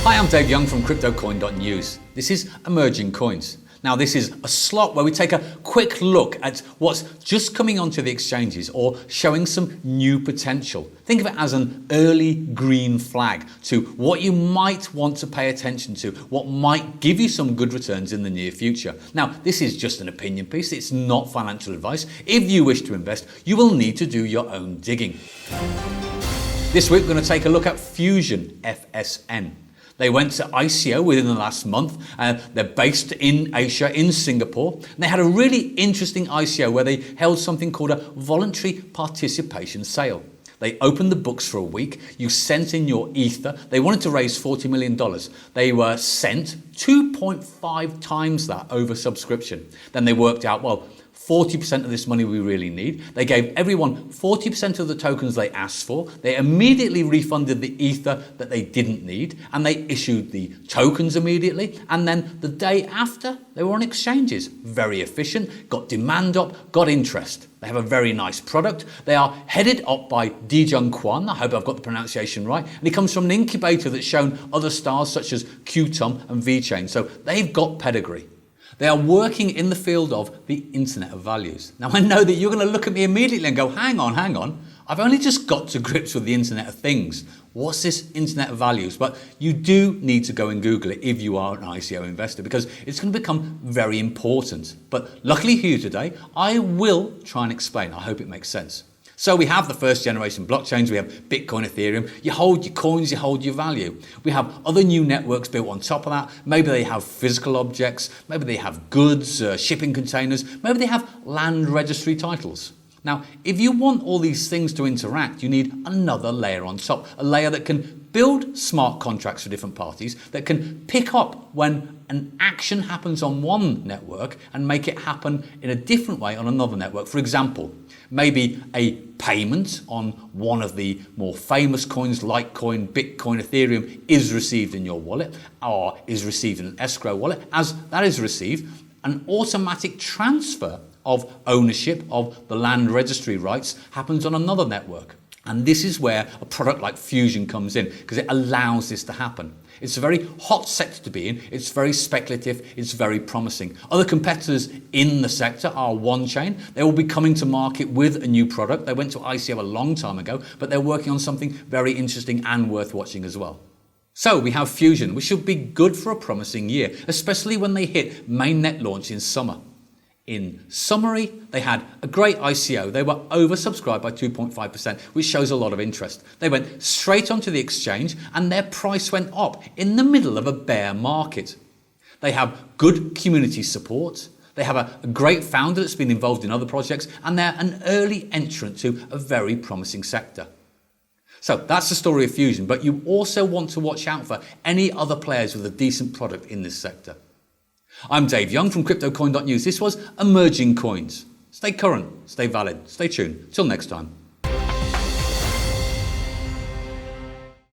Hi, I'm Dave Young from CryptoCoin.News. This is Emerging Coins. Now, this is a slot where we take a quick look at what's just coming onto the exchanges or showing some new potential. Think of it as an early green flag to what you might want to pay attention to, what might give you some good returns in the near future. Now, this is just an opinion piece. It's not financial advice. If you wish to invest, you will need to do your own digging. This week, we're going to take a look at Fusion, FSN. They went to ICO within the last month. They're based in Asia, in Singapore. And they had a really interesting ICO where they held something called a voluntary participation sale. They opened the books for a week. You sent in your Ether. They wanted to raise $40 million. They were sent 2.5 times that over subscription. Then they worked out, well, 40% of this money we really need. They gave everyone 40% of the tokens they asked for. They immediately refunded the Ether that they didn't need, and they issued the tokens immediately. And then the day after, they were on exchanges. Very efficient, got demand up, got interest. They have a very nice product. They are headed up by Dejun Qian. I hope I've got the pronunciation right. And he comes from an incubator that's shown other stars such as Qtum and VeChain. So they've got pedigree. They are working in the field of the Internet of Values. Now, I know that you're going to look at me immediately and go, hang on. I've only just got to grips with the Internet of Things. What's this Internet of Values? But you do need to go and Google it if you are an ICO investor, because it's going to become very important. But luckily here today, I will try and explain. I hope it makes sense. So we have the first generation blockchains, we have Bitcoin, Ethereum, you hold your coins, you hold your value. We have other new networks built on top of that. Maybe they have physical objects, maybe they have goods, shipping containers, maybe they have land registry titles. Now, if you want all these things to interact, you need another layer on top, a layer that can build smart contracts for different parties, that can pick up when an action happens on one network and make it happen in a different way on another network. For example, maybe a payment on one of the more famous coins, Litecoin, Bitcoin, Ethereum, is received in your wallet or is received in an escrow wallet. As that is received, an automatic transfer of ownership of the land registry rights happens on another network. And this is where a product like Fusion comes in, because it allows this to happen. It's a very hot sector to be in. It's very speculative. It's very promising. Other competitors in the sector are OneChain. They will be coming to market with a new product. They went to ICO a long time ago, but they're working on something very interesting and worth watching as well. So we have Fusion, which should be good for a promising year, especially when they hit mainnet launch in summer. In summary, they had a great ICO. They were oversubscribed by 2.5%, which shows a lot of interest. They went straight onto the exchange and their price went up in the middle of a bear market. They have good community support. They have a great founder that's been involved in other projects, and they're an early entrant to a very promising sector. So that's the story of Fusion, but you also want to watch out for any other players with a decent product in this sector. I'm Dave Young from CryptoCoin.News. This was Emerging Coins. Stay current, stay valid, stay tuned. Till next time.